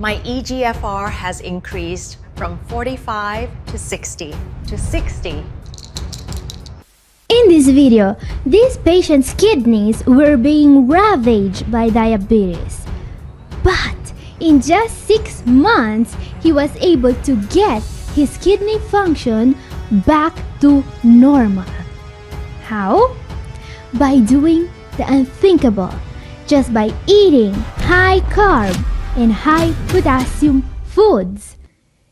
My eGFR has increased from 45 to 60 to 60. In this video, this patient's kidneys were being ravaged by diabetes. But in just 6 months, he was able to get his kidney function back to normal. How? By doing the unthinkable, just by eating high carb and high potassium foods.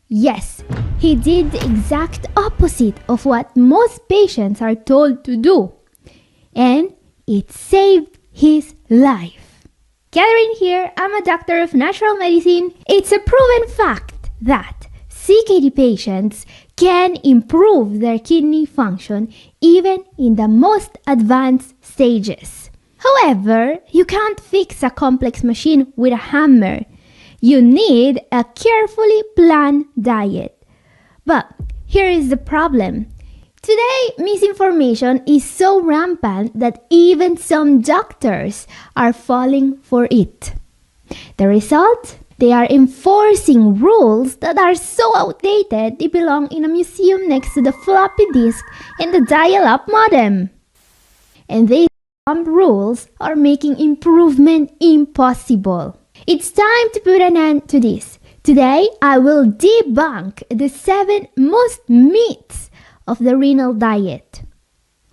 Yes, he did the exact opposite of what most patients are told to do. And it saved his life. Catherine here, I'm a doctor of natural medicine. It's a proven fact that CKD patients can improve their kidney function even in the most advanced stages. However, you can't fix a complex machine with a hammer. You need a carefully planned diet. But here is the problem. Today, misinformation is so rampant that even some doctors are falling for it. The result? They are enforcing rules that are so outdated they belong in a museum next to the floppy disk and the dial-up modem. And these dumb rules are making improvement impossible. It's time to put an end to this. Today, I will debunk the 7 most myths of the renal diet.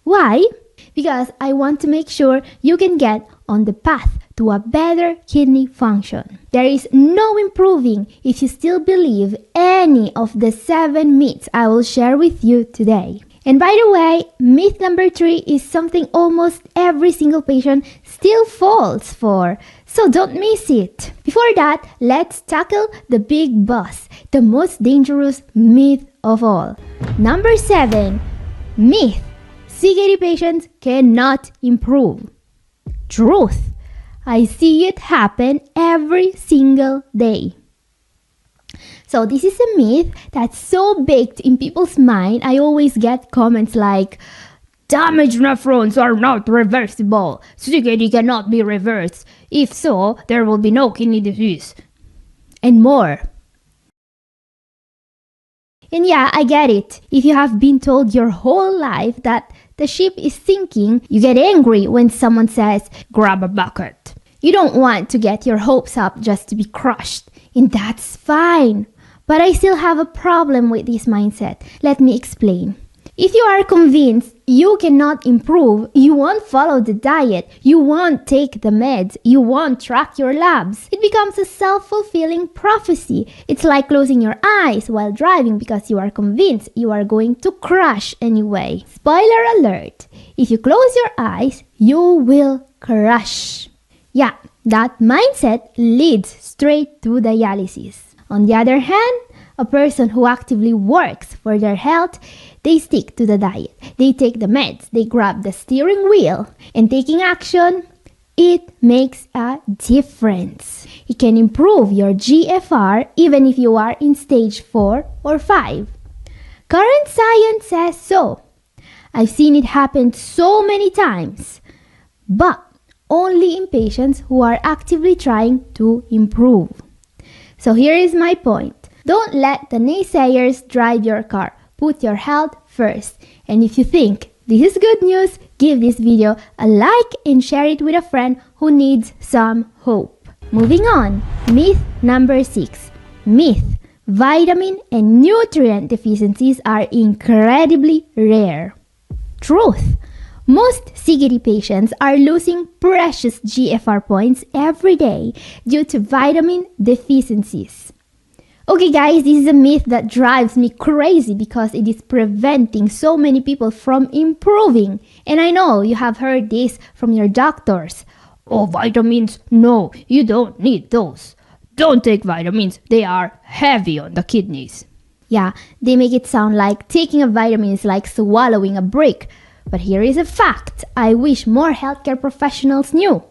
Why? Because I want to make sure you can get on the path to a better kidney function. There is no improving if you still believe any of the 7 myths I will share with you today. And by the way, myth number 3 is something almost every single patient still falls for, so don't miss it. Before that, let's tackle the big boss, the most dangerous myth of all. Number 7, myth: CKD patients cannot improve. Truth: I see it happen every single day. So this is a myth that's so baked in people's mind, I always get comments like, "Damaged nephrons are not reversible. CKD cannot be reversed. If so, there will be no kidney disease." And more. And yeah, I get it. If you have been told your whole life that the ship is sinking, you get angry when someone says, "Grab a bucket." You don't want to get your hopes up just to be crushed. And that's fine. But I still have a problem with this mindset. Let me explain. If you are convinced you cannot improve, you won't follow the diet, you won't take the meds, you won't track your labs. It becomes a self-fulfilling prophecy. It's like closing your eyes while driving because you are convinced you are going to crash anyway. Spoiler alert, if you close your eyes, you will crash. Yeah, that mindset leads straight to dialysis. On the other hand, a person who actively works for their health, they stick to the diet. They take the meds, they grab the steering wheel, and taking action, it makes a difference. It can improve your GFR even if you are in stage 4 or 5. Current science says so. I've seen it happen so many times, but only in patients who are actively trying to improve. So here is my point. Don't let the naysayers drive your car. Put your health first. And if you think this is good news, give this video a like and share it with a friend who needs some hope. Moving on, myth number 6. Myth: vitamin and nutrient deficiencies are incredibly rare. Truth: most CKD patients are losing precious GFR points every day due to vitamin deficiencies. Okay guys, this is a myth that drives me crazy because it is preventing so many people from improving. And I know you have heard this from your doctors. "Oh, vitamins? No, you don't need those. Don't take vitamins. They are heavy on the kidneys." Yeah, they make it sound like taking a vitamin is like swallowing a brick. But here is a fact I wish more healthcare professionals knew.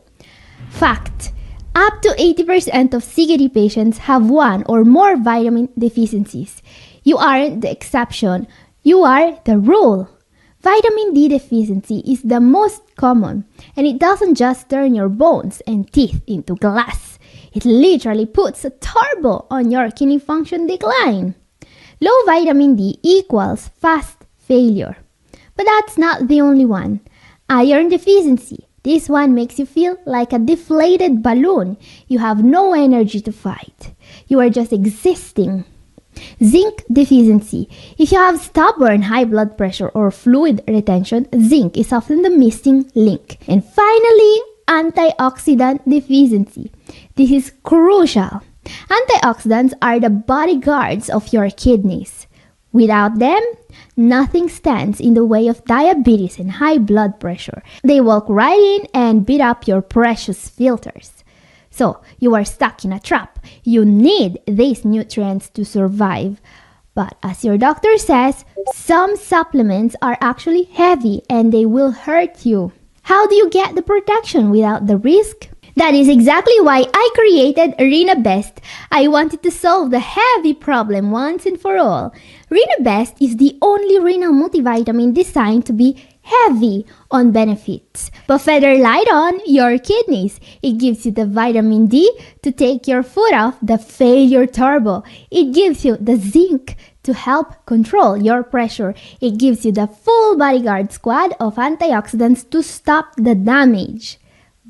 Fact: up to 80% of CKD patients have 1 or more vitamin deficiencies. You aren't the exception, you are the rule. Vitamin D deficiency is the most common, and it doesn't just turn your bones and teeth into glass. It literally puts a turbo on your kidney function decline. Low vitamin D equals fast failure. But that's not the only one. Iron deficiency. This one makes you feel like a deflated balloon. You have no energy to fight. You are just existing. Zinc deficiency. If you have stubborn high blood pressure or fluid retention, zinc is often the missing link. And finally, antioxidant deficiency. This is crucial. Antioxidants are the bodyguards of your kidneys. Without them, nothing stands in the way of diabetes and high blood pressure. They walk right in and beat up your precious filters. So, you are stuck in a trap. You need these nutrients to survive. But as your doctor says, some supplements are actually heavy and they will hurt you. How do you get the protection without the risk? That is exactly why I created Rena Best. I wanted to solve the heavy problem once and for all. Rena Best is the only renal multivitamin designed to be heavy on benefits, but feather light on your kidneys. It gives you the vitamin D to take your foot off the failure turbo. It gives you the zinc to help control your pressure. It gives you the full bodyguard squad of antioxidants to stop the damage.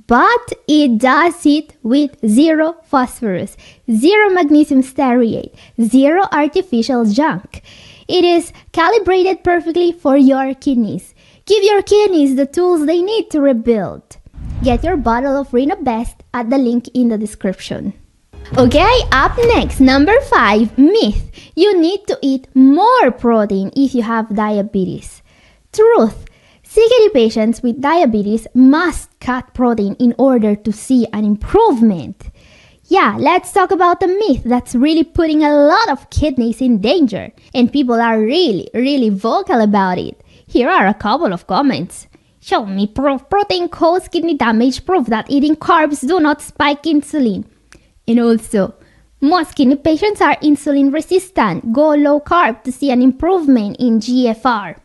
But it does it with zero phosphorus, zero magnesium stearate, zero artificial junk. It is calibrated perfectly for your kidneys. Give your kidneys the tools they need to rebuild. Get your bottle of Rena Best at the link in the description. Okay, up next, number 5, myth. You need to eat more protein if you have diabetes. Truth. CKD patients with diabetes must cut protein in order to see an improvement. Yeah, let's talk about the myth that's really putting a lot of kidneys in danger. And people are really vocal about it. Here are a couple of comments. Show me proof protein causes kidney damage. Proof that eating carbs do not spike insulin. And also, most kidney patients are insulin resistant. Go low carb to see an improvement in GFR.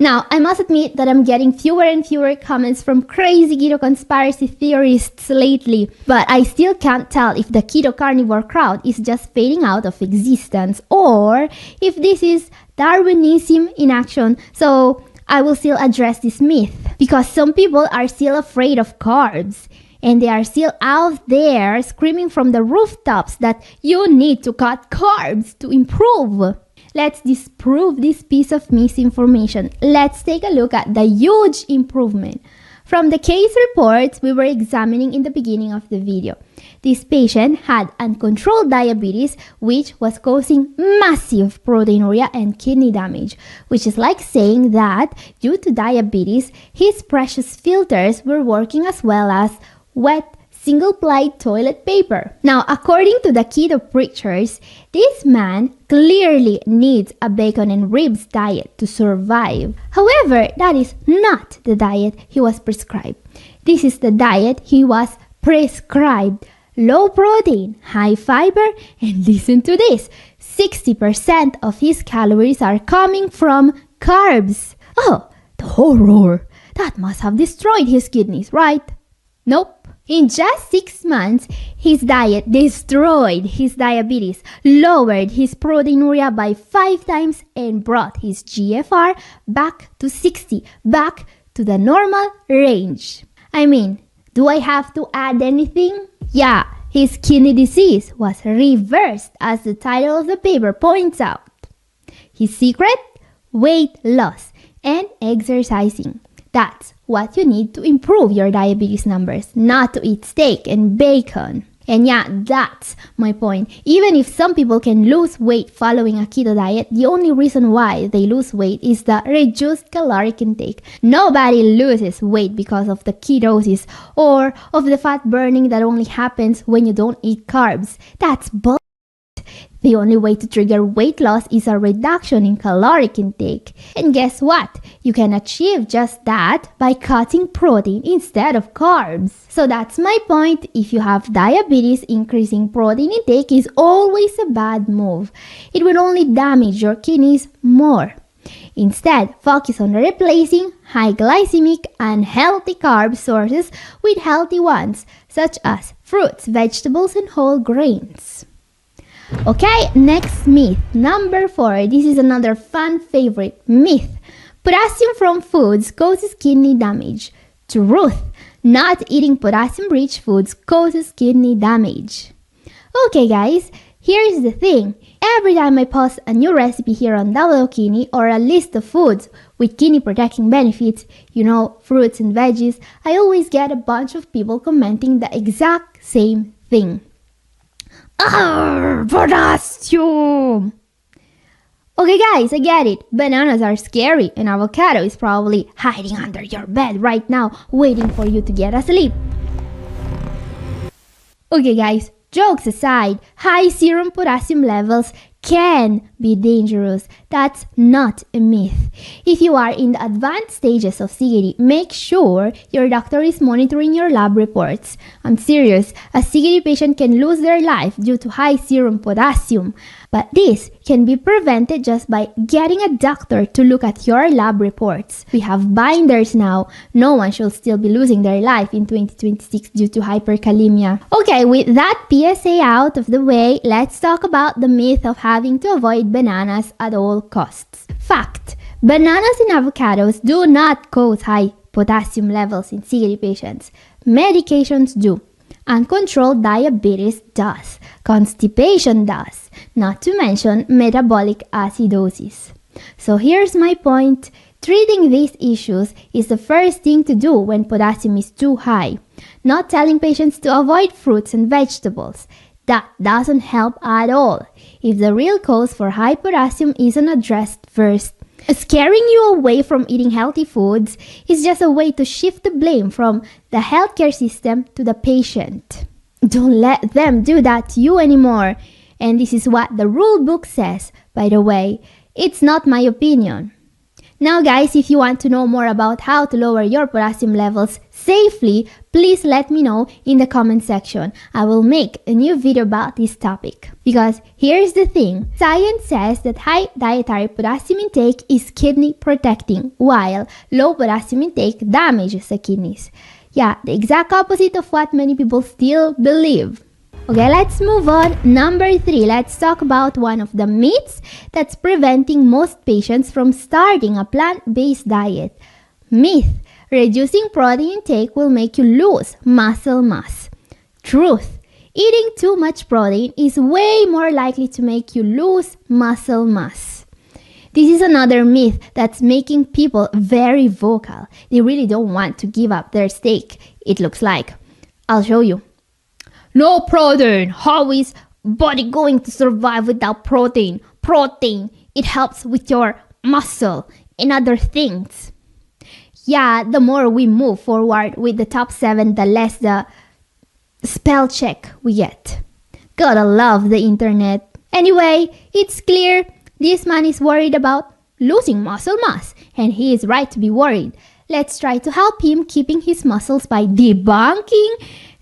Now, I must admit that I'm getting fewer and fewer comments from crazy keto conspiracy theorists lately, but I still can't tell if the keto carnivore crowd is just fading out of existence or if this is Darwinism in action. So I will still address this myth because some people are still afraid of carbs and they are still out there screaming from the rooftops that you need to cut carbs to improve. Let's disprove this piece of misinformation. Let's take a look at the huge improvement. From the case reports we were examining in the beginning of the video, this patient had uncontrolled diabetes which was causing massive proteinuria and kidney damage, which is like saying that due to diabetes, his precious filters were working as well as wet single-ply toilet paper. Now, according to the keto preachers, this man clearly needs a bacon and ribs diet to survive. However, that is not the diet he was prescribed. This is the diet he was prescribed. Low protein, high fiber, and listen to this, 60% of his calories are coming from carbs. Oh, the horror! That must have destroyed his kidneys, right? Nope. In just 6 months, his diet destroyed his diabetes, lowered his proteinuria by 5 times, and brought his GFR back to 60, back to the normal range. I mean, do I have to add anything? Yeah, his kidney disease was reversed, as the title of the paper points out. His secret? Weight loss and exercising. That's what you need to improve your diabetes numbers, not to eat steak and bacon. And yeah, that's my point. Even if some people can lose weight following a keto diet, the only reason why they lose weight is the reduced caloric intake. Nobody loses weight because of the ketosis or of the fat burning that only happens when you don't eat carbs. That's bull. The only way to trigger weight loss is a reduction in caloric intake. And guess what? You can achieve just that by cutting protein instead of carbs. So that's my point. If you have diabetes, increasing protein intake is always a bad move. It will only damage your kidneys more. Instead, focus on replacing high glycemic and healthy carb sources with healthy ones, such as fruits, vegetables, and whole grains. Okay, next myth, number 4. This is another fun favorite myth. Potassium from foods causes kidney damage. Truth, not eating potassium-rich foods causes kidney damage. Okay guys, here's the thing. Every time I post a new recipe here on Double Kidney or a list of foods with kidney protecting benefits, fruits and veggies, I always get a bunch of people commenting the exact same thing. Potassium! Okay guys, I get it. Bananas are scary and avocado is probably hiding under your bed right now waiting for you to get asleep. Okay guys, jokes aside, high serum potassium levels can be dangerous. That's not a myth. If you are in the advanced stages of CKD, make sure your doctor is monitoring your lab reports. I'm serious, a CKD patient can lose their life due to high serum potassium. But this can be prevented just by getting a doctor to look at your lab reports. We have binders now. No one should still be losing their life in 2026 due to hyperkalemia. Okay, with that PSA out of the way, let's talk about the myth of having to avoid bananas at all costs. Fact: bananas and avocados do not cause high potassium levels in CKD patients. Medications do. Uncontrolled diabetes does. Constipation does. Not to mention metabolic acidosis. So here's my point. Treating these issues is the first thing to do when potassium is too high. Not telling patients to avoid fruits and vegetables. That doesn't help at all if the real cause for high potassium isn't addressed first. Scaring you away from eating healthy foods is just a way to shift the blame from the healthcare system to the patient. Don't let them do that to you anymore. And this is what the rule book says, by the way. It's not my opinion. Now guys, if you want to know more about how to lower your potassium levels safely, please let me know in the comment section. I will make a new video about this topic. Because here's the thing, science says that high dietary potassium intake is kidney protecting, while low potassium intake damages the kidneys. Yeah, the exact opposite of what many people still believe. Okay, let's move on. Number 3, let's talk about one of the myths that's preventing most patients from starting a plant-based diet. Myth: reducing protein intake will make you lose muscle mass. Truth: eating too much protein is way more likely to make you lose muscle mass. This is another myth that's making people very vocal. They really don't want to give up their steak, it looks like. I'll show you. No protein! How is body going to survive without protein? Protein, it helps with your muscle and other things. Yeah, the more we move forward with the top 7, the less the spell check we get. Gotta love the internet. Anyway, it's clear this man is worried about losing muscle mass, and he is right to be worried. Let's try to help him keeping his muscles by debunking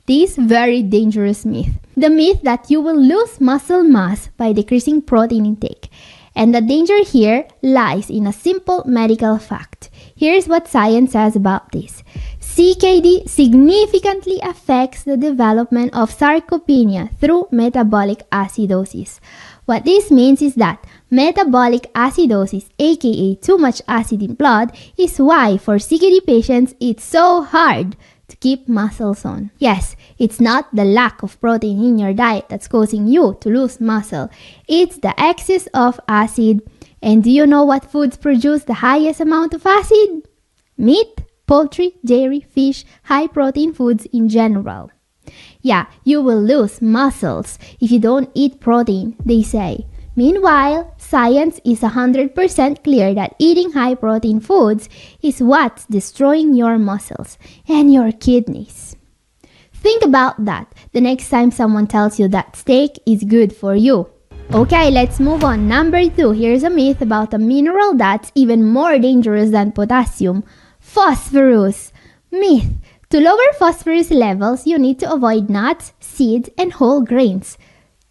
this very dangerous myth. The myth that you will lose muscle mass by decreasing protein intake. And the danger here lies in a simple medical fact. Here's what science says about this. CKD significantly affects the development of sarcopenia through metabolic acidosis. What this means is that metabolic acidosis, aka too much acid in blood, is why for CKD patients it's so hard to keep muscles on. Yes, it's not the lack of protein in your diet that's causing you to lose muscle. It's the excess of acid. And do you know what foods produce the highest amount of acid? Meat, poultry, dairy, fish, high protein foods in general. Yeah, you will lose muscles if you don't eat protein, they say. Meanwhile, science is 100% clear that eating high-protein foods is what's destroying your muscles and your kidneys. Think about that the next time someone tells you that steak is good for you. Okay, let's move on. Number 2, here's a myth about a mineral that's even more dangerous than potassium. Phosphorus. Myth: to lower phosphorus levels, you need to avoid nuts, seeds, and whole grains.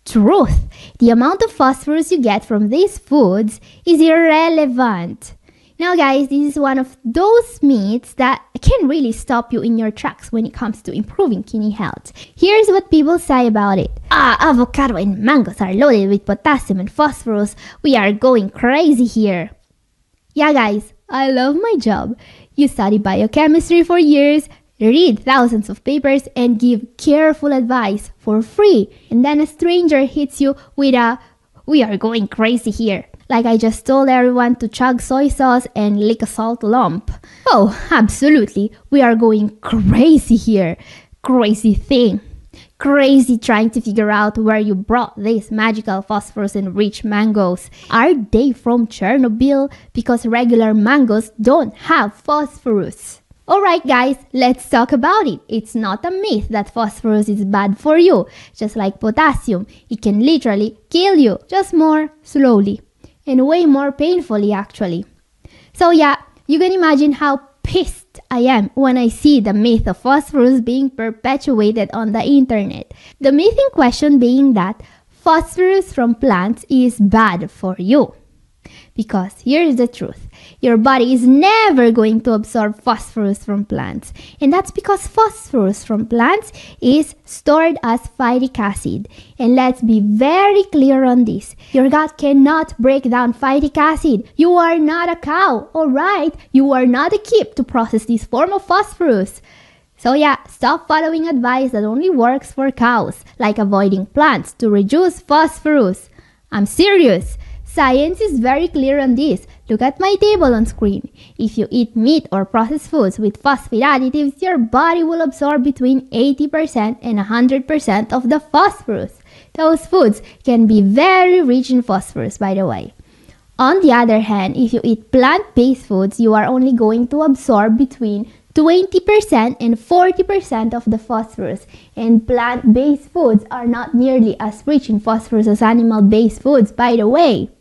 Truth: the amount of phosphorus you get from these foods is irrelevant. Now guys, this is one of those myths that can really stop you in your tracks when it comes to improving kidney health. Here's what people say about it. Avocado and mangoes are loaded with potassium and phosphorus. We are going crazy here. Yeah guys, I love my job. You study biochemistry for years, read thousands of papers, and give careful advice for free. And then a stranger hits you with a, "We are going crazy here." Like I just told everyone to chug soy sauce and lick a salt lump. Oh, absolutely. We are going crazy here. Crazy thing. Crazy trying to figure out where you brought these magical phosphorus-enriched mangoes. Are they from Chernobyl? Because regular mangoes don't have phosphorus. Alright guys, let's talk about it. It's not a myth that phosphorus is bad for you. Just like potassium, it can literally kill you. Just more slowly. And way more painfully actually. So yeah, you can imagine how pissed I am when I see the myth of phosphorus being perpetuated on the internet. The myth in question being that phosphorus from plants is bad for you. Because here's the truth, your body is never going to absorb phosphorus from plants. And that's because phosphorus from plants is stored as phytic acid. And let's be very clear on this. Your gut cannot break down phytic acid. You are not a cow, alright? You are not equipped to process this form of phosphorus. So yeah, stop following advice that only works for cows, like avoiding plants to reduce phosphorus. I'm serious. Science is very clear on this. Look at my table on screen. If you eat meat or processed foods with phosphate additives, your body will absorb between 80% and 100% of the phosphorus. Those foods can be very rich in phosphorus, by the way. On the other hand, if you eat plant-based foods, you are only going to absorb between 20% and 40% of the phosphorus. And plant-based foods are not nearly as rich in phosphorus as animal-based foods, by the way.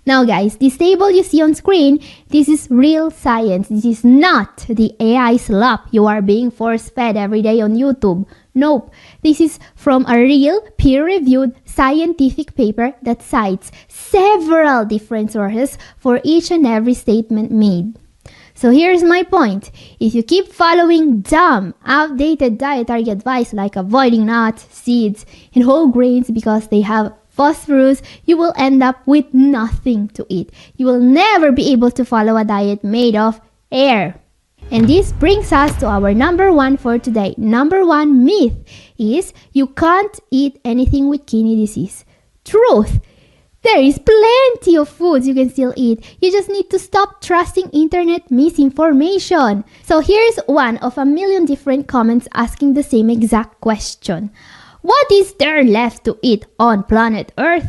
Now guys, this table you see on screen, this is real science. This is not the AI slop you are being force-fed every day on YouTube. Nope. This is from a real peer-reviewed scientific paper that cites several different sources for each and every statement made. So here's my point. If you keep following dumb, outdated dietary advice like avoiding nuts, seeds, and whole grains because they have phosphorus, you will end up with nothing to eat. You will never be able to follow a diet made of air. And this brings us to our number one for today. Number one myth is you can't eat anything with kidney disease. Truth. There is plenty of foods you can still eat. You just need to stop trusting internet misinformation. So here's one of a million different comments asking the same exact question. What is there left to eat on planet Earth?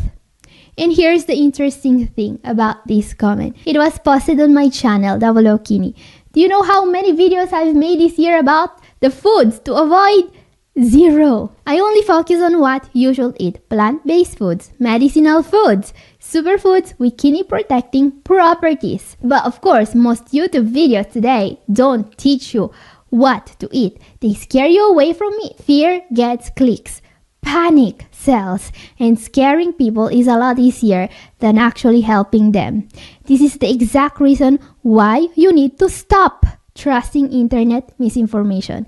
And here's the interesting thing about this comment. It was posted on my channel, Double Kidney. Do you know how many videos I've made this year about the foods to avoid? 0. I only focus on what you should eat. Plant-based foods, medicinal foods, superfoods with kidney protecting properties. But of course, most YouTube videos today don't teach you what to eat. They scare you away from it. Fear gets clicks. Panic sells. And scaring people is a lot easier than actually helping them. This is the exact reason why you need to stop trusting internet misinformation.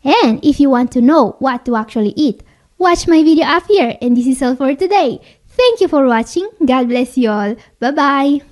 And if you want to know what to actually eat, watch my video up here. And this is all for today. Thank you for watching. God bless you all. Bye-bye.